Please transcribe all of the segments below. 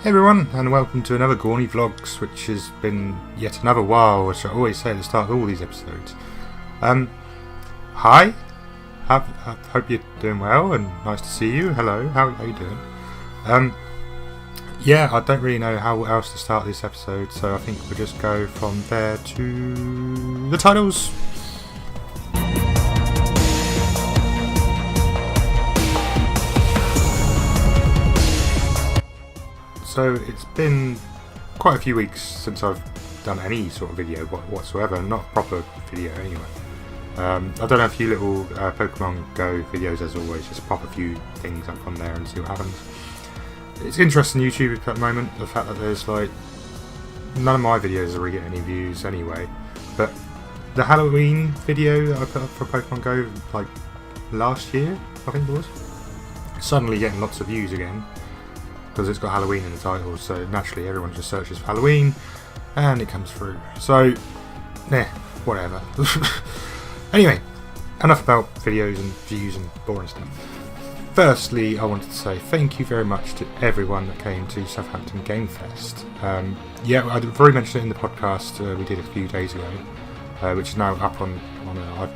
Hey everyone, and welcome to another Gawny Vlogs, which has been yet another while, which I always say at the start of all these episodes. Hi, hope you're doing well, and nice to see you. Hello, how are you doing? Yeah, I don't really know how else to start this episode, so I think we'll just go from there to the titles. So it's been quite a few weeks since I've done any sort of video whatsoever, not a proper video anyway. I don't have a few little Pokemon Go videos as always, just pop a few things up on there and see what happens. It's interesting YouTube at the moment, the fact that there's like, none of my videos are really getting any views anyway, but the Halloween video that I put up for Pokemon Go like last year, I think it was, suddenly getting lots of views again. Because it's got Halloween in the title, so naturally everyone just searches for Halloween and it comes through. So, whatever. Anyway, enough about videos and views and boring stuff. Firstly, I wanted to say thank you very much to everyone that came to Southampton Game Fest. I've already mentioned it in the podcast we did a few days ago, which is now up on our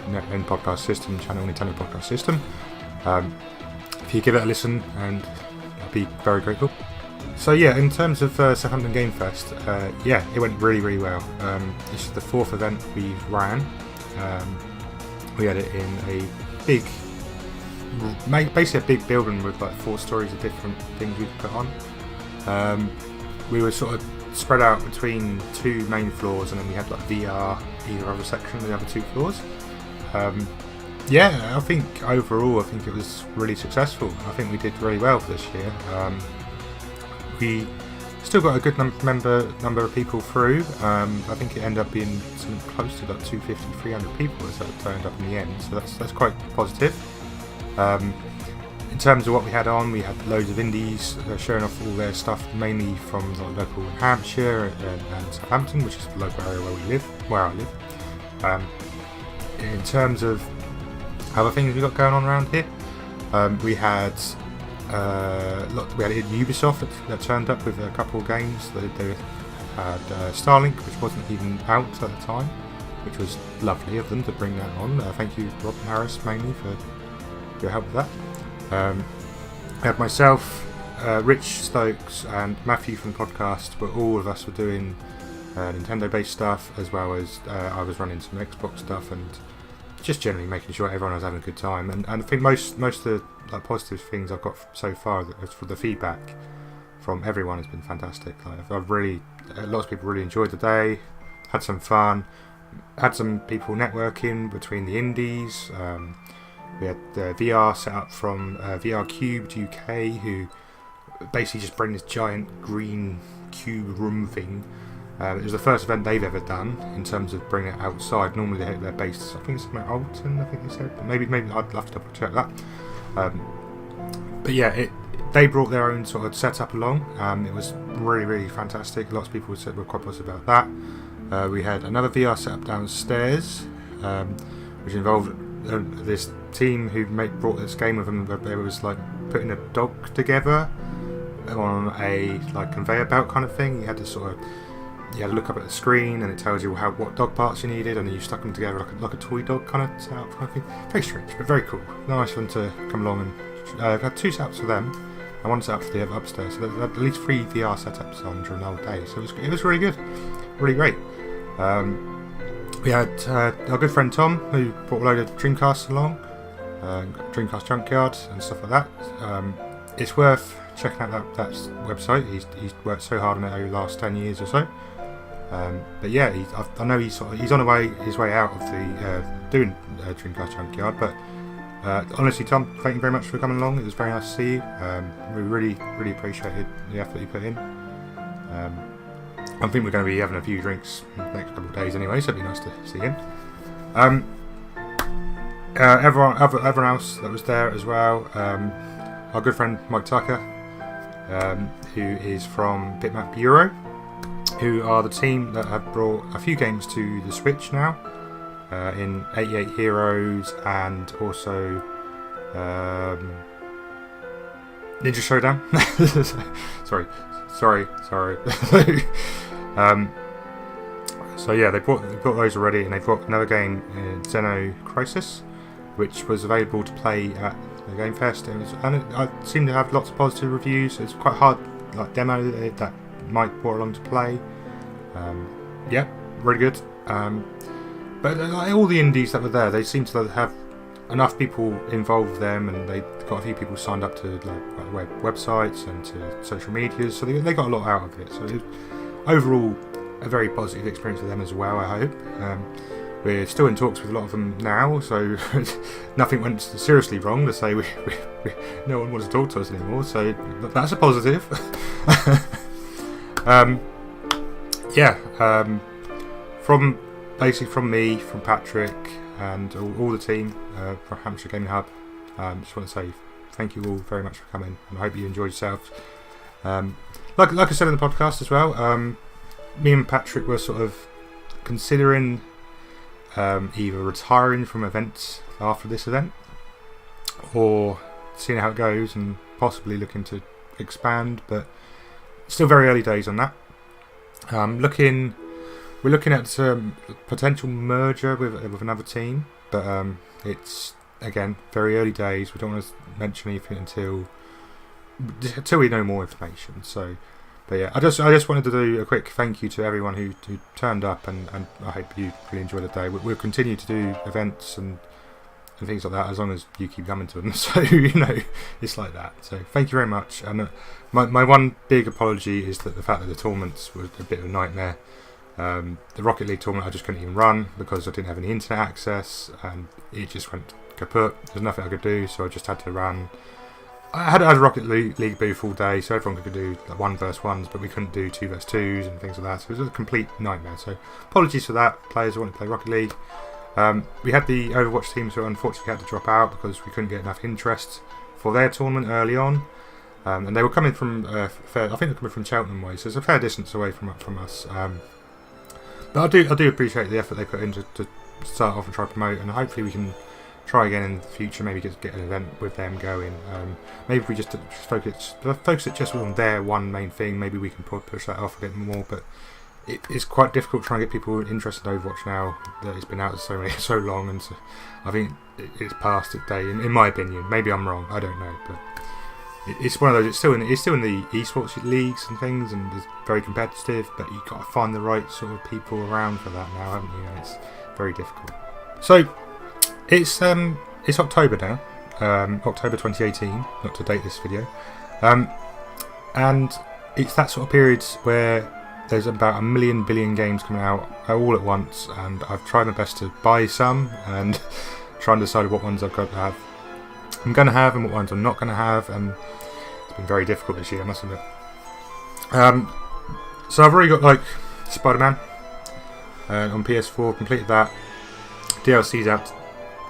podcast system, channel Nintendo podcast system. If you give it a listen, and be very grateful. So yeah, in terms of Southampton Game Fest, it went really well. This is the fourth event we ran. We had it in a big, basically a big building with like 4 stories of different things we could put on. We were sort of spread out between 2 main floors, and then we had like VR either other section of the other 2 floors. I think overall, it was really successful. I think we did really well for this year. We still got a good number of people through. I think it ended up being close to about 250, 300 people that turned up in the end, so that's quite positive. In terms of what we had on, we had loads of indies showing off all their stuff, mainly from the local Hampshire and Southampton, which is the local area where I live. In terms of other things we got going on around here, we had Ubisoft that turned up with a couple of games. They had Starlink, which wasn't even out at the time, which was lovely of them to bring that on. Thank you, Rob and Harris, mainly for your help with that. I had myself, Rich Stokes, and Matthew from the podcast, but all of us were doing Nintendo-based stuff, as well as I was running some Xbox stuff and just generally making sure everyone was having a good time. And I think most of the positive things I've got so far, for the feedback from everyone, has been fantastic. Lots of people really enjoyed the day, had some fun, had some people networking between the indies. We had VR set up from VR Cubed UK, who basically just bring this giant green cube room thing. It was the first event they've ever done in terms of bringing it outside. Normally they're based, I think it's at Alton, I think they said, but maybe I'd have to double check that. They brought their own sort of setup along. It was really fantastic. Lots of people were quite positive about that. We had another VR setup downstairs, which involved this team who brought this game with them. They was like putting a dog together on a conveyor belt kind of thing. You had to look up at the screen, and it tells you what dog parts you needed, and then you stuck them together like a toy dog kind of setup kind of thing. Very strange, but very cool. Nice one to come along, and I've had 2 setups for them and 1 setup for the other upstairs. So they had at least 3 VR setups on during the whole day. So it was really good, really great. We had our good friend Tom, who brought a load of Dreamcasts along, Dreamcast Junkyard and stuff like that. It's worth checking out that website. He's worked so hard on it over the last 10 years or so. I know he's on his way out of the doing Dreamcast Junkyard. But honestly, Tom, thank you very much for coming along. It was very nice to see you. We really appreciated the effort you put in. I think we're going to be having a few drinks in the next couple of days anyway, so it'd be nice to see him. Everyone else that was there as well. Our good friend Mike Tucker, who is from Bitmap Bureau, who are the team that have brought a few games to the Switch now, in 88 Heroes and also Ninja Showdown. sorry. So yeah, they brought those already, and they've got another game, Xeno Crisis, which was available to play at the Game Fest. And I seem to have lots of positive reviews. It's quite hard, like demo that Mike brought along to play. Yeah, really good. But like, all the indies that were there, they seem to have enough people involved with them, and they got a few people signed up to like websites and to social medias, so they got a lot out of it. So overall, a very positive experience with them as well, I hope. We're still in talks with a lot of them now, so nothing went seriously wrong to say no one wants to talk to us anymore, so that's a positive. From me, from Patrick, and all the team from Hampshire Gaming Hub, just want to say thank you all very much for coming, and I hope you enjoyed yourselves. Like I said in the podcast as well, me and Patrick were sort of considering either retiring from events after this event, or seeing how it goes and possibly looking to expand, but still very early days on that. We're looking at potential merger with another team, but it's again very early days. We don't want to mention anything until we know more information. So, but yeah, I just wanted to do a quick thank you to everyone who turned up, and I hope you really enjoyed the day. We'll continue to do events and things like that as long as you keep coming to them. So it's like that. So thank you very much. And my one big apology is that the fact that the tournaments were a bit of a nightmare. The Rocket League tournament I just couldn't even run because I didn't have any internet access, and it just went kaput. There's nothing I could do, so I just had to run. I had a Rocket League booth all day, so everyone could do like 1v1s, but we couldn't do 2v2s and things like that, so it was a complete nightmare. So apologies for that, players who want to play Rocket League. We had the Overwatch teams who unfortunately had to drop out because we couldn't get enough interest for their tournament early on. And they were coming from I think they're coming from Cheltenham way, so it's a fair distance away from us. But I do appreciate the effort they put in to start off and try to promote, and hopefully we can try again in the future. Maybe get an event with them going. Maybe if we just focus it just on their one main thing, maybe we can push that off a bit more. But it's quite difficult trying to get people interested in Overwatch now that it's been out so long, and so I think it's past its day. In my opinion, maybe I'm wrong. I don't know, but it's one of those. It's still in the esports leagues and things, and it's very competitive. But you've got to find the right sort of people around for that now, haven't you? And it's very difficult. So it's October now, October 2018. Not to date this video, and it's that sort of period where there's about 1 billion games coming out all at once, and I've tried my best to buy some and try and decide what ones I'm going to have and what ones I'm not going to have, and it's been very difficult this year, I must admit. So I've already got like Spider-Man on PS4, completed that. DLC's out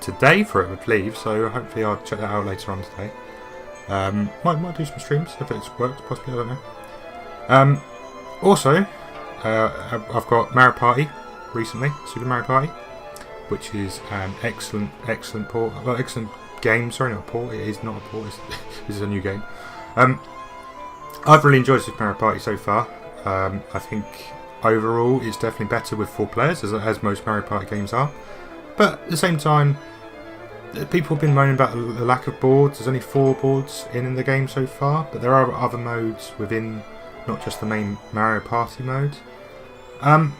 today for it, I believe, so hopefully I'll check that out later on today. Might do some streams if it's worked, possibly, I don't know. Also, I've got Mario Party recently, Super Mario Party, which is an excellent game. Sorry, not a port. It is not a port. This is a new game. I've really enjoyed Super Mario Party so far. I think overall it's definitely better with 4 players, as most Mario Party games are. But at the same time, people have been moaning about the lack of boards. There's only 4 boards in the game so far, but there are other modes within, not just the main Mario Party mode.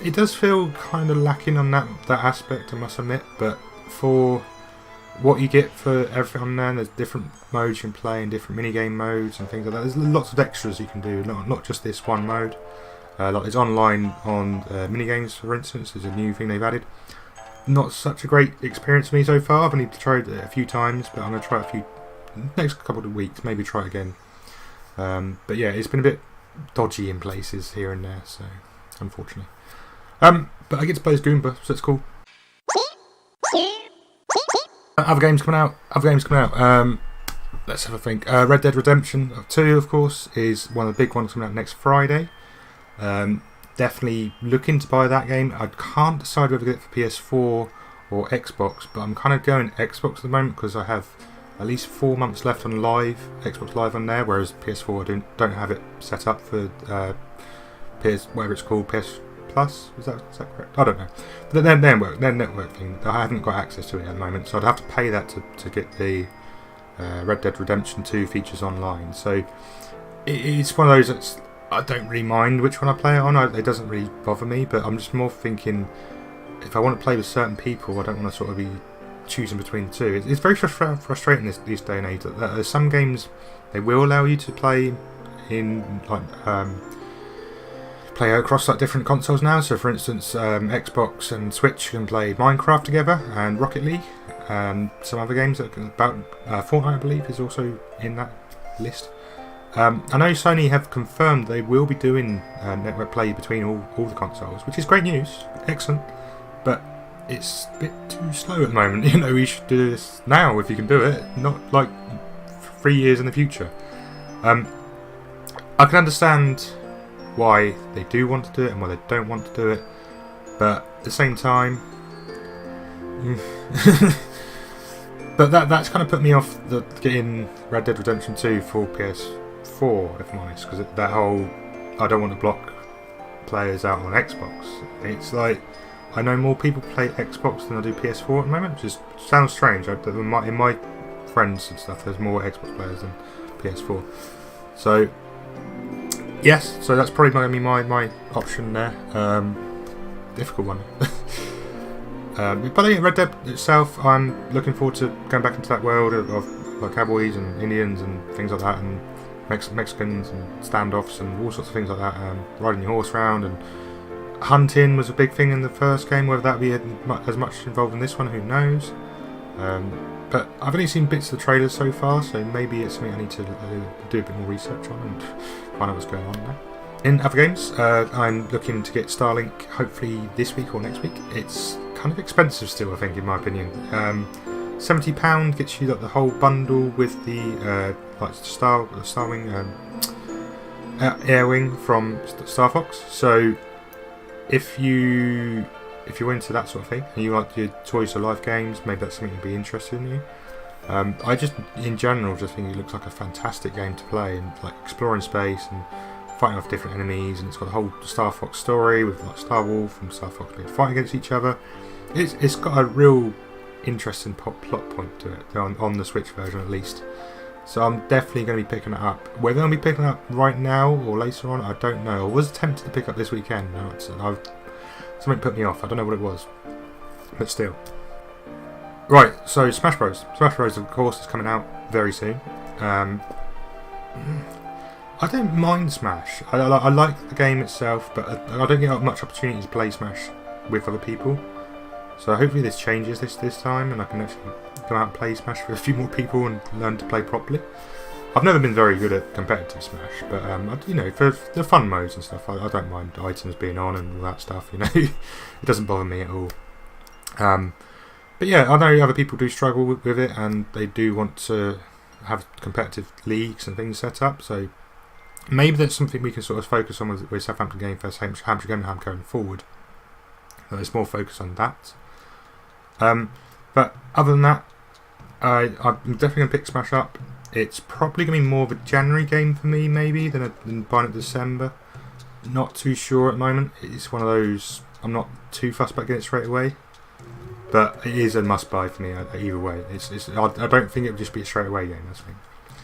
It does feel kind of lacking on that aspect, I must admit, but for what you get for everyone there's different modes you can play and different minigame modes and things like that. There's lots of extras you can do, not just this one mode. Like there's online on minigames, for instance. There's a new thing they've added. Not such a great experience for me so far. I've only tried it a few times, but I'm going to try it a few next couple of weeks, maybe try it again. But yeah, it's been a bit dodgy in places here and there, so unfortunately. But I get to play as Goomba, so it's cool. Other games coming out. Let's have a think. Red Dead Redemption 2, of course, is one of the big ones coming out next Friday. Definitely looking to buy that game. I can't decide whether to get it for PS4 or Xbox, but I'm kind of going Xbox at the moment because I have at least 4 months left on Live, Xbox Live on there, whereas PS4 don't have it set up for PS, whatever it's called, PS Plus. Is that correct? I don't know. But their network thing, I haven't got access to it at the moment, so I'd have to pay that to get the Red Dead Redemption 2 features online. So it's one of those that's, I don't really mind which one I play it on. It doesn't really bother me, but I'm just more thinking, if I want to play with certain people, I don't want to sort of be choosing between the two. It's very frustrating this day and age that there's some games they will allow you to play in like play across like different consoles now. So for instance, Xbox and Switch can play Minecraft together, and Rocket League, and some other games that about Fortnite, I believe, is also in that list. I know Sony have confirmed they will be doing network play between all the consoles, which is great news, excellent, but it's a bit too slow at the moment. You know, we should do this now if you can do it, not like 3 years in the future. I can understand why they do want to do it and why they don't want to do it, but at the same time, but that's kind of put me off getting Red Dead Redemption 2 for PS4, if I'm honest, because that whole I don't want to block players out on Xbox. It's like, I know more people play Xbox than I do PS4 at the moment, which sounds strange. In my friends and stuff, there's more Xbox players than PS4. So yes, so that's probably going to be my option there. Difficult one. But yeah, Red Dead itself, I'm looking forward to going back into that world of like cowboys and Indians and things like that, and Mexicans and standoffs and all sorts of things like that. Riding your horse around, and hunting was a big thing in the first game. Whether that be as much involved in this one, who knows? But I've only seen bits of the trailers so far, so maybe it's something I need to do a bit more research on and find out what's going on there. In other games, I'm looking to get Starlink hopefully this week or next week. It's kind of expensive still, I think, in my opinion. £70 gets you the whole bundle with the like Starwing Airwing from Star Fox. So if you're into that sort of thing and you like your Toys to Life games, maybe that's something that'd be interesting in you. I just, in general, just think it looks like a fantastic game to play, and like exploring space and fighting off different enemies, and it's got a whole Star Fox story with like Star Wolf and Star Fox being fighting against each other. It's got a real interesting plot point to it on the Switch version at least. So I'm definitely going to be picking it up. Whether I'll be picking it up right now or later on, I don't know. I was tempted to pick up this weekend. Something put me off. I don't know what it was, but still. Right, so Smash Bros. Smash Bros, of course, is coming out very soon. I don't mind Smash. I like the game itself, but I don't get much opportunity to play Smash with other people. So hopefully this changes this time, and I can actually go out and play Smash with a few more people and learn to play properly. I've never been very good at competitive Smash, but you know, for the fun modes and stuff, I don't mind items being on and all that stuff. You know, it doesn't bother me at all. But yeah, I know other people do struggle with it, and they do want to have competitive leagues and things set up. So maybe that's something we can sort of focus on with Southampton Game Fest, Hampshire Game Ham going forward. So there's more focus on that. But other than that, I'm definitely going to pick Smash up. It's probably going to be more of a January game for me, maybe, than buying it December. Not too sure at the moment. It's one of those, I'm not too fussed about getting it straight away. But it is a must-buy for me either way. I don't think it would just be a straight-away game, that's the thing.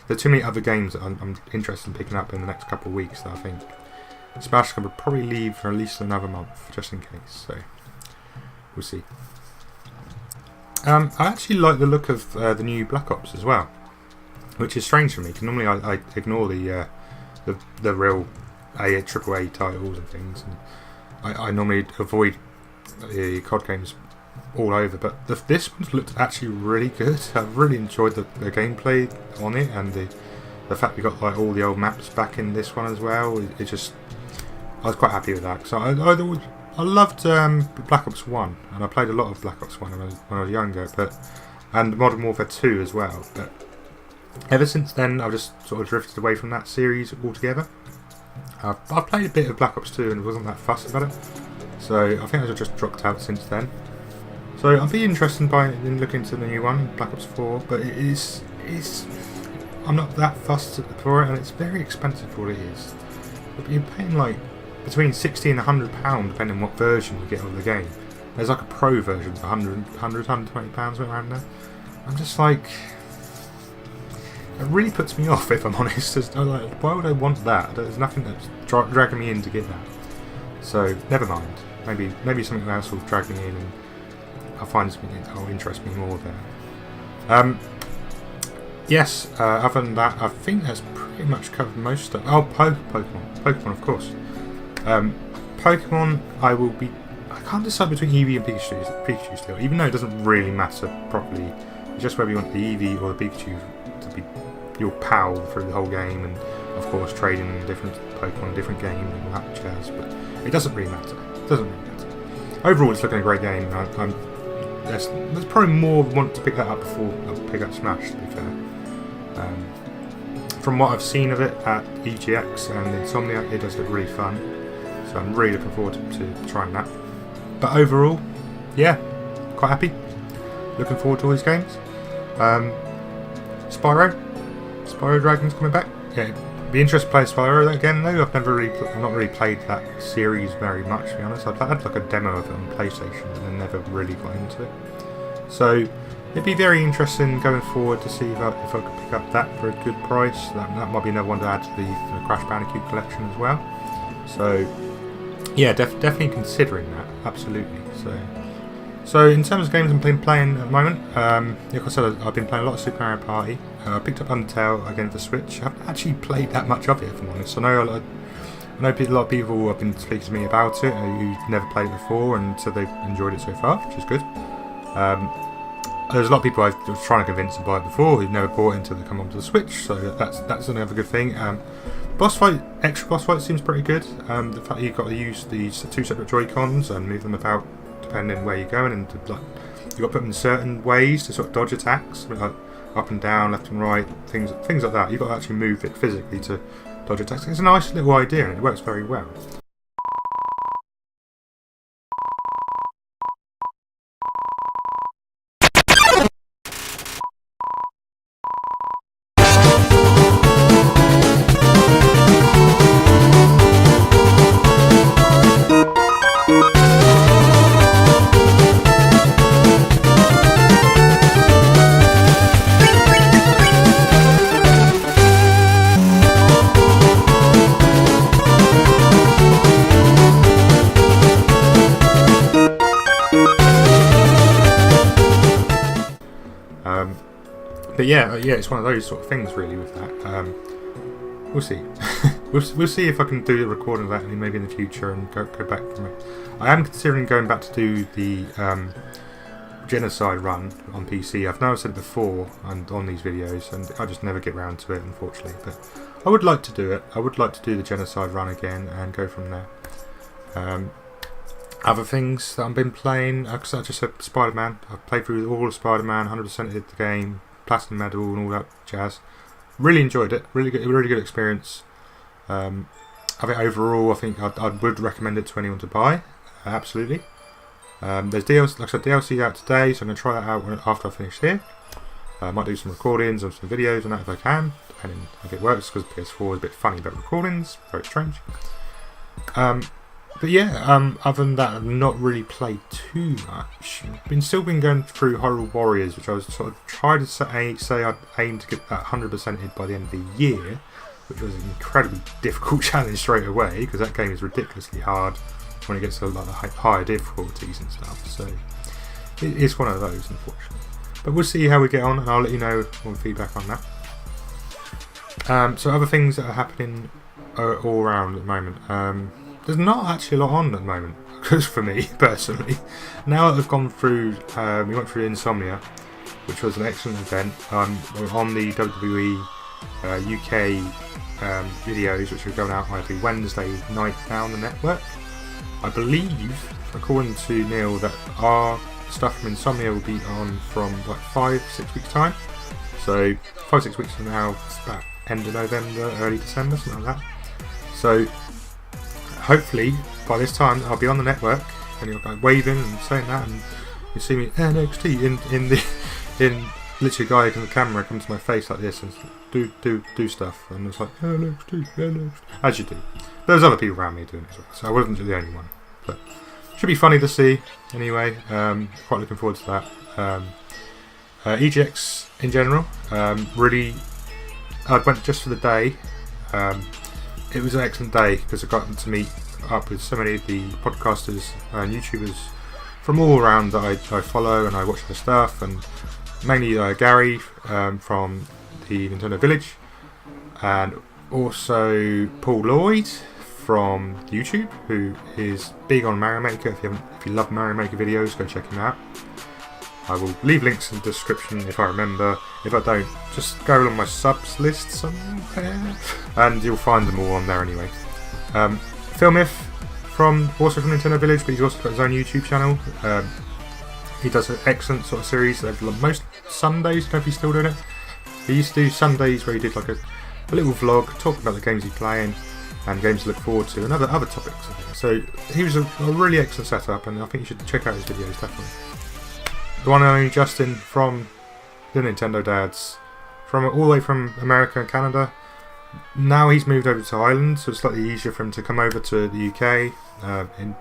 There are too many other games that I'm interested in picking up in the next couple of weeks that I think Smash can probably leave for at least another month, just in case. So, we'll see. I actually like the look of the new Black Ops as well, which is strange for me, because normally I ignore the real AAA titles and things, and I normally avoid the COD games all over, but this one looked actually really good. I really enjoyed the gameplay on it, and the fact we got like all the old maps back in this one as well. I was quite happy with that, because I loved Black Ops 1, and I played a lot of Black Ops 1 when I was younger, and Modern Warfare 2 as well, but ever since then I've just sort of drifted away from that series altogether. I've played a bit of Black Ops 2 and wasn't that fussed about it, so I think I've just dropped out since then. So I'd be interested in looking into the new one, Black Ops 4, but it's I'm not that fussed for it, and it's very expensive for what it is. But you're paying like between £60 and £100 depending on what version you get of the game. There's like a pro version for £120 around there. I'm just like, it really puts me off, if I'm honest. I'm like, why would I want that? There's nothing that's dragging me in to get that. So never mind. Maybe something else will drag me in, and I'll find something that will interest me more there. Yes. Other than that, I think that's pretty much covered most stuff. Oh, Pokemon, of course. Pokemon, I can't decide between Eevee and Pikachu still, even though it doesn't really matter properly. It's just whether you want the Eevee or the Pikachu to be your pal through the whole game, and of course trading different Pokemon, different game and all that jazz. But it doesn't really matter. Overall, it's looking a great game. There's probably more want to pick that up before I pick up Smash, to be fair. From what I've seen of it at EGX and Insomnia, it does look really fun. So I'm really looking forward to trying that. But overall, yeah, quite happy. Looking forward to all these games. Spyro Dragon's coming back. Yeah, be interested to play Spyro again though. I've not really played that series very much, to be honest. I've had like a demo of it on PlayStation and then never really got into it. So it'd be very interesting going forward to see if I could pick up that for a good price. That might be another one to add to the Crash Bandicoot collection as well. So yeah, definitely considering that, absolutely. So in terms of games I've been playing at the moment, like I said, I've been playing a lot of Super Mario Party. I picked up Undertale again for Switch. I haven't actually played that much of it, if I'm honest. I know a lot of people have been speaking to me about it who've never played it before, and so they've enjoyed it so far, which is good. There's a lot of people I was trying to convince to buy it before who've never bought it until they come onto the Switch, so that's another good thing. Extra boss fight seems pretty good. The fact that you've got to use these two separate Joy-Cons and move them about depending where you're going, and you've got to put them in certain ways to sort of dodge attacks, like up and down, left and right, things like that. You've got to actually move it physically to dodge attacks. It's a nice little idea and it works very well. But yeah, it's one of those sort of things really with that. We'll see. we'll see if I can do a recording of that maybe in the future and go back from it. I am considering going back to do the Genocide run on PC. I've now said it before and on these videos, and I just never get round to it, unfortunately. But I would like to do it. I would like to do the Genocide run again and go from there. Other things that I've been playing, because I just said Spider-Man. I've played through all of Spider-Man, 100% hit the game, Platinum Medal and all that jazz. Really enjoyed it. Really good experience. I think overall, I think I would recommend it to anyone to buy. Absolutely. There's DLC, like I said, DLC out today, so I'm going to try that out after I finish here. I might do some recordings or some videos on that if I can, depending if it works, because PS4 is a bit funny about recordings, very strange. But yeah, other than that, I've not really played too much. Still been going through Hyrule Warriors, which I was sort of trying to say I'd aim to get that 100%ed by the end of the year, which was an incredibly difficult challenge straight away, because that game is ridiculously hard when it gets to like higher difficulties and stuff. So it's one of those, unfortunately. But we'll see how we get on, and I'll let you know more feedback on that. So other things that are happening all around at the moment. There's not actually a lot on at the moment, because for me personally, now that I've gone through, we went through Insomnia, which was an excellent event on the WWE UK videos, which are going out every Wednesday night now on the network. I believe, according to Neil, that our stuff from Insomnia will be on from like 5-6 weeks time. So 5-6 weeks from now, it's about end of November, early December, something like that. So hopefully by this time I'll be on the network and you'll go waving and saying that, and you see me NXT literally a guy in the camera comes to my face like this and do stuff, and it's like, as you do. There's other people around me doing it as well, so I wasn't the only one. But should be funny to see anyway. Quite looking forward to that. EGX in general, really, I went just for the day. It was an excellent day because I got to meet up with so many of the podcasters and YouTubers from all around that I follow and I watch their stuff, and mainly Gary from the Nintendo Village, and also Paul Lloyd from YouTube, who is big on Mario Maker. If you love Mario Maker videos, go check him out. I will leave links in the description if I remember. If I don't, just go along my subs list somewhere, and you'll find them all on there anyway. Philmith also from Nintendo Village, but he's also got his own YouTube channel. He does an excellent sort of series. Most Sundays, I don't know if he's still doing it. He used to do Sundays where he did like a little vlog talking about the games he's playing and games to look forward to and other topics. I think. So he was a really excellent setup, and I think you should check out his videos definitely. The one and only Justin from the Nintendo Dads, from all the way from America and Canada. Now he's moved over to Ireland, so it's slightly easier for him to come over to the UK and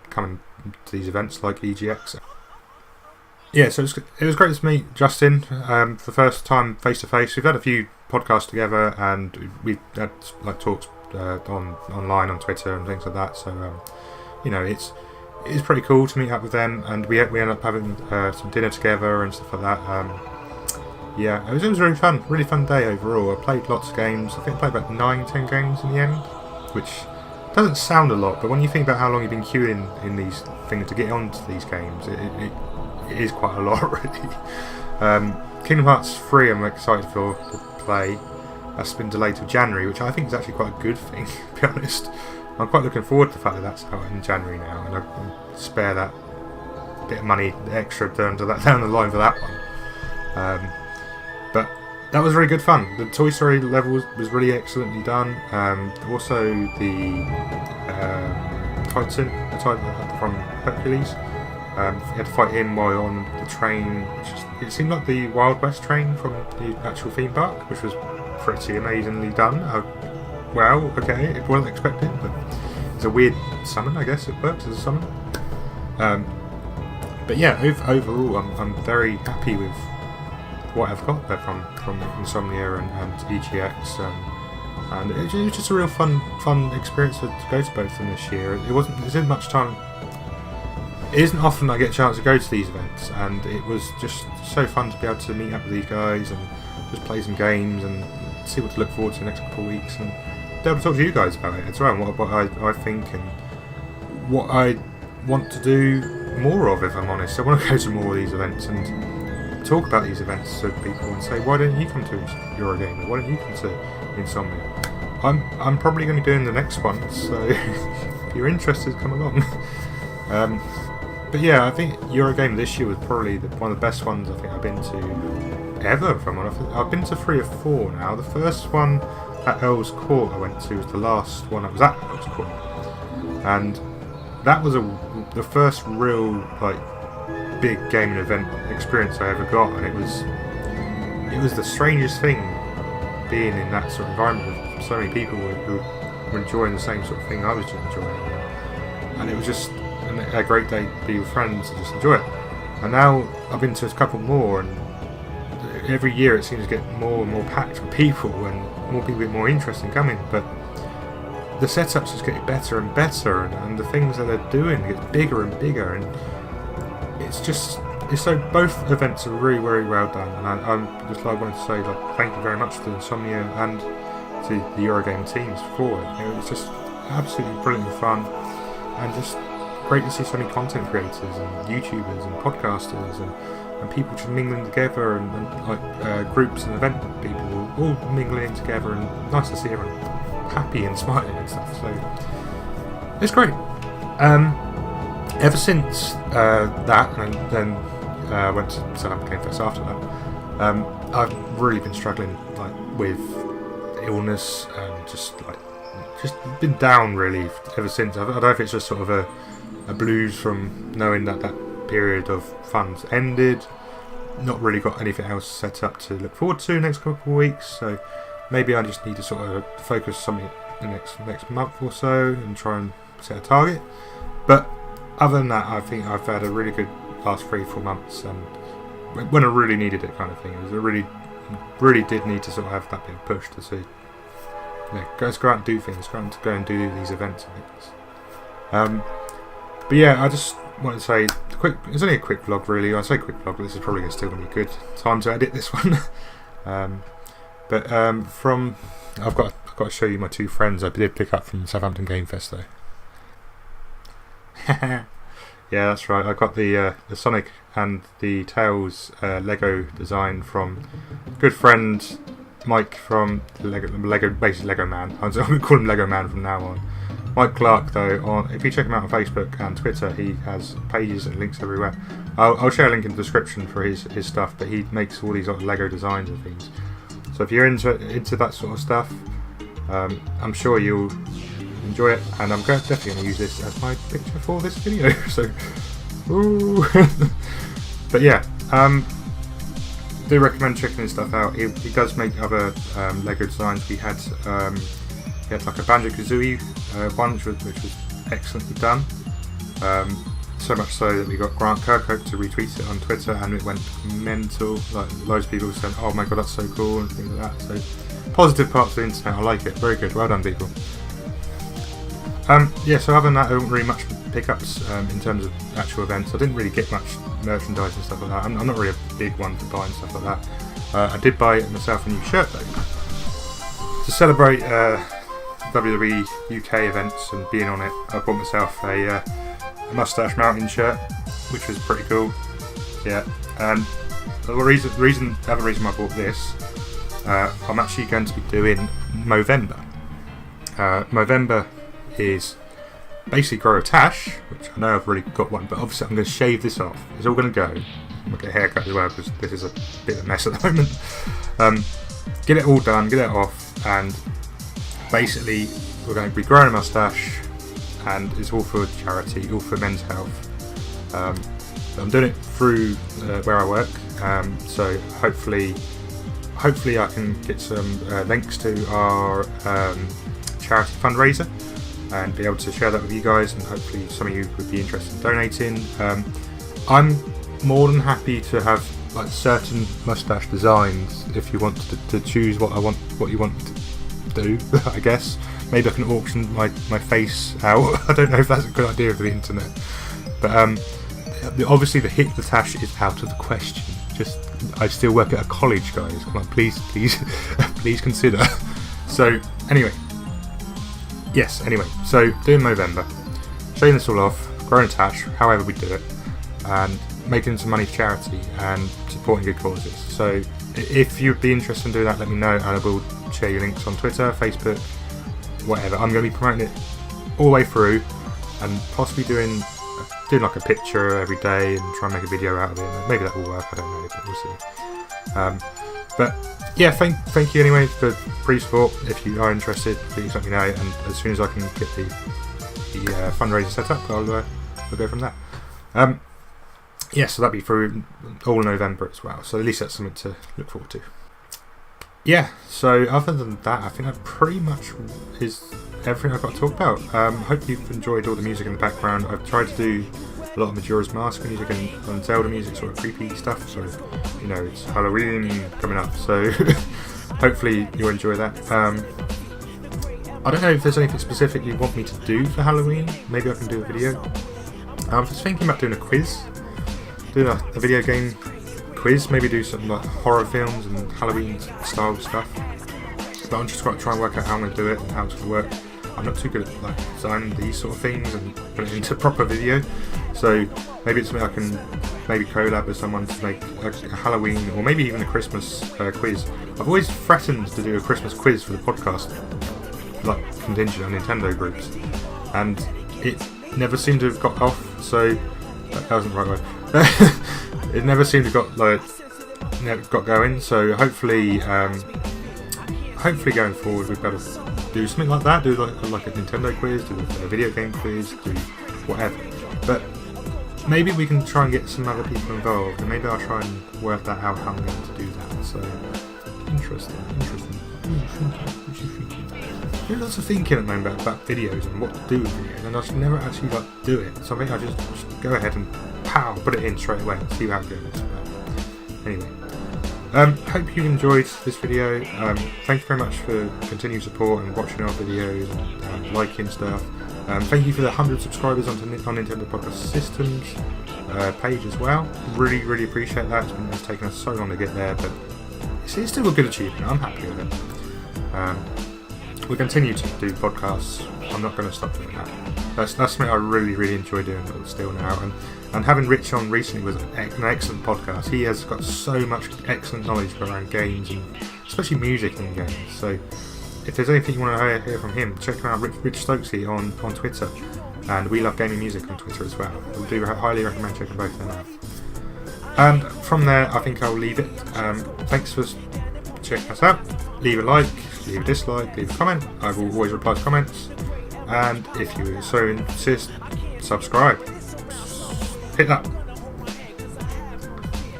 come to these events like EGX. Yeah, so it was great to meet Justin for the first time face to face. We've had a few podcasts together, and we've had like talks online on Twitter and things like that. So it's pretty cool to meet up with them, and we end up having some dinner together and stuff like that. Yeah, it was really fun day overall. I played lots of games. I think I played about 9-10 games in the end, which doesn't sound a lot, but when you think about how long you've been queuing in these things to get onto these games, it is quite a lot really. Kingdom Hearts 3 I'm excited to play. That's been delayed till January, which I think is actually quite a good thing, to be honest. I'm quite looking forward to the fact that that's out in January now, and I can spare that bit of money extra down the line for that one. But that was really good fun. The Toy Story level was really excellently done. Also the Titan from Hercules. You had to fight him while on the train. It seemed like the Wild West train from the actual theme park, which was pretty amazingly done. Well, okay, it wasn't expected, but it's a weird summon, I guess it works as a summon. But yeah, overall, I'm very happy with what I've got there from Insomnia and EGX, and it was just a real fun experience to go to both of them this year. There isn't much time. It isn't often I get a chance to go to these events, and it was just so fun to be able to meet up with these guys and just play some games and see what to look forward to the next couple of weeks, and be able to talk to you guys about it as well, and what I think and what I want to do more of, if I'm honest. I want to go to more of these events and talk about these events to people and say, why don't you come to Eurogamer? Why don't you come to Insomnia? I'm probably going to be doing the next one, so if you're interested, come along. But yeah, I think Eurogamer this year was probably one of the best ones I think I've been to ever. I've been to 3 or 4 now. The first one at Earl's Court I went to was the last one I was at Earl's Court, and that was the first real big gaming event experience I ever got, and it was the strangest thing being in that sort of environment with so many people who were enjoying the same sort of thing I was just enjoying, and it was just a great day to be with friends and just enjoy it. And now I've been to a couple more, and every year it seems to get more and more packed with people, and more people get more interested in coming, but the setups just get better and better, and the things that they're doing get bigger and bigger, and so both events are really, very well done, and I'm just wanted to say thank you very much to Insomnia and to the Eurogame teams for it. It was just absolutely brilliant fun, and just great to see so many content creators and YouTubers and podcasters and people just mingling together, and groups and event people all mingling together, and nice to see everyone happy and smiling and stuff. So it's great. Ever since that, and then went to South Africa Game Fest after that, I've really been struggling with illness and just been down really ever since. I don't know if it's just sort of a blues from knowing that period of funds ended, not really got anything else set up to look forward to next couple of weeks, so maybe I just need to sort of focus something the next month or so and try and set a target. But other than that, I think I've had a really good last 3-4 months, and when I really needed it, kind of thing. It was really did need to sort of have that bit of push to see, let's go out and do things, go and do these events and things. But yeah, I just want to say it's only a quick vlog really. I say quick vlog, but this is probably still going to be good time to edit this one. But I've got to show you my 2 friends I did pick up from Southampton Game Fest though. Yeah, that's right. I got the Sonic and the Tails Lego design from good friend Mike from basically Lego Man. I'm going to call him Lego Man from now on. Mike Clark, though, if you check him out on Facebook and Twitter, he has pages and links everywhere. I'll share a link in the description for his stuff, but he makes all these Lego designs and things. So if you're into that sort of stuff, I'm sure you'll enjoy it, and I'm definitely going to use this as my picture for this video. So, ooh. But yeah, do recommend checking his stuff out. He does make other Lego designs. He had like a Banjo-Kazooie one, which was excellently done. So much so that we got Grant Kirkhope to retweet it on Twitter, and it went mental. Like loads of people saying, "Oh my god, that's so cool," and things like that. So positive parts of the internet. I like it. Very good. Well done, people. Yeah. So other than that, there weren't really much pickups in terms of actual events. I didn't really get much merchandise and stuff like that. I'm not really a big one for buying stuff like that. I did buy myself a new shirt though to celebrate WWE UK events and being on it. I bought myself a Mustache Mountain shirt, which was pretty cool. Yeah, and the other reason I bought this, I'm actually going to be doing Movember. Movember is basically grow a tash, which I know I've already got one, but obviously I'm going to shave this off. It's all going to go. I'm going to get a haircut as well, because this is a bit of a mess at the moment. Get it all done, get it off, and basically we're going to be growing a moustache, and it's all for charity, all for men's health. I'm doing it through where I work, so hopefully I can get some links to our charity fundraiser and be able to share that with you guys, and hopefully some of you would be interested in donating. I'm more than happy to have like certain moustache designs if you want to choose what you want to do. I guess maybe I can auction my face out. I don't know if that's a good idea for the internet, but obviously the tash is out of the question. I still work at a college, guys. Come on, please please consider. So anyway, so doing Movember, showing this all off, growing a tash, however we do it, and making some money for charity and supporting good causes. So if you'd be interested in doing that, let me know, and I will share your links on Twitter, Facebook, whatever. I'm going to be promoting it all the way through, and possibly doing like a picture every day and try and make a video out of it. Maybe that will work, I don't know, but we'll see. But yeah, thank you anyway for pre-support. If you are interested, please let me know, and as soon as I can get the fundraiser set up, I'll go from there. So that'll be through all November as well, so at least that's something to look forward to. Yeah, so other than that, I think that pretty much is everything I've got to talk about. Hope you've enjoyed all the music in the background. I've tried to do a lot of Majora's Mask music and Zelda music, sort of creepy stuff, so it's Halloween coming up, so hopefully you'll enjoy that. I don't know if there's anything specific you want me to do for Halloween. Maybe I can do a video. I'm just thinking about doing a quiz, doing a video game quiz, maybe do some like horror films and Halloween style stuff. But I'm just going to try and work out how I'm going to do it and how it's going to work. I'm not too good at like designing these sort of things and put it into proper video, so maybe it's something I can maybe collab with someone to make a Halloween or maybe even a Christmas quiz. I've always threatened to do a Christmas quiz for the podcast, like contingent on Nintendo groups, and it never seemed to have got off. So that wasn't the right word. It never seemed to got going. So hopefully going forward we've got to do something like that. Do like a Nintendo quiz, do a video game quiz, do whatever. But maybe we can try and get some other people involved, and maybe I'll try and work that out how I'm going to do that. So, interesting. There's lots of thinking at the moment about videos and what to do with videos, and I just never actually do it. So I think I just go ahead and put it in straight away and see how it goes. But anyway, hope you enjoyed this video. Thank you very much for continued support and watching our videos and liking stuff. Thank you for the 100 subscribers on Nintendo Podcast Systems page as well. Really appreciate that. It's taken us so long to get there, but it's still a good achievement. I'm happy with it. We'll continue to do podcasts. I'm not going to stop doing that. That's something I really enjoy doing still now. And having Rich on recently was an excellent podcast. He has got so much excellent knowledge around games, and especially music in games. So if there's anything you want to hear from him, check him out, Rich Stokesy on Twitter. And We Love Gaming Music on Twitter as well. I do highly recommend checking both of them out. And from there, I think I'll leave it. Thanks for checking us out. Leave a like, leave a dislike, leave a comment. I will always reply to comments. And if you so insist, subscribe. Hit that.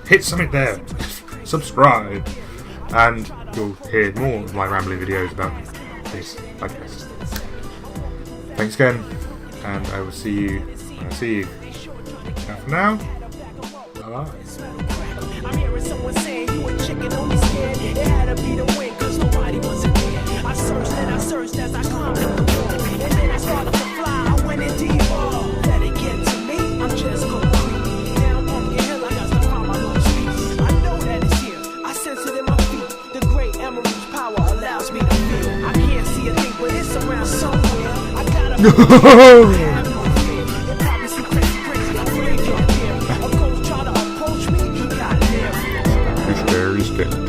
Hit something there. Subscribe. And you'll hear more of my rambling videos about this podcast. Thanks again, and I will see you when I see you. Ciao for now. Bye-bye. I'm hearing someone saying you a chicken only scared. It had to be the win, cause nobody wasn't there. I searched as I climbed up the wall. And then I started to fly, I went in deep. Let it get to me, I'm just gonna creep. Down on the hill, I got to find my little street. I know that it's here, I sense it in my feet. The great emerald's power allows me to feel. I can't see a thing, but it's around somewhere. I gotta it probably seems crazy, I'm graveyard here. A ghost try to approach me, he got there. It's very scary.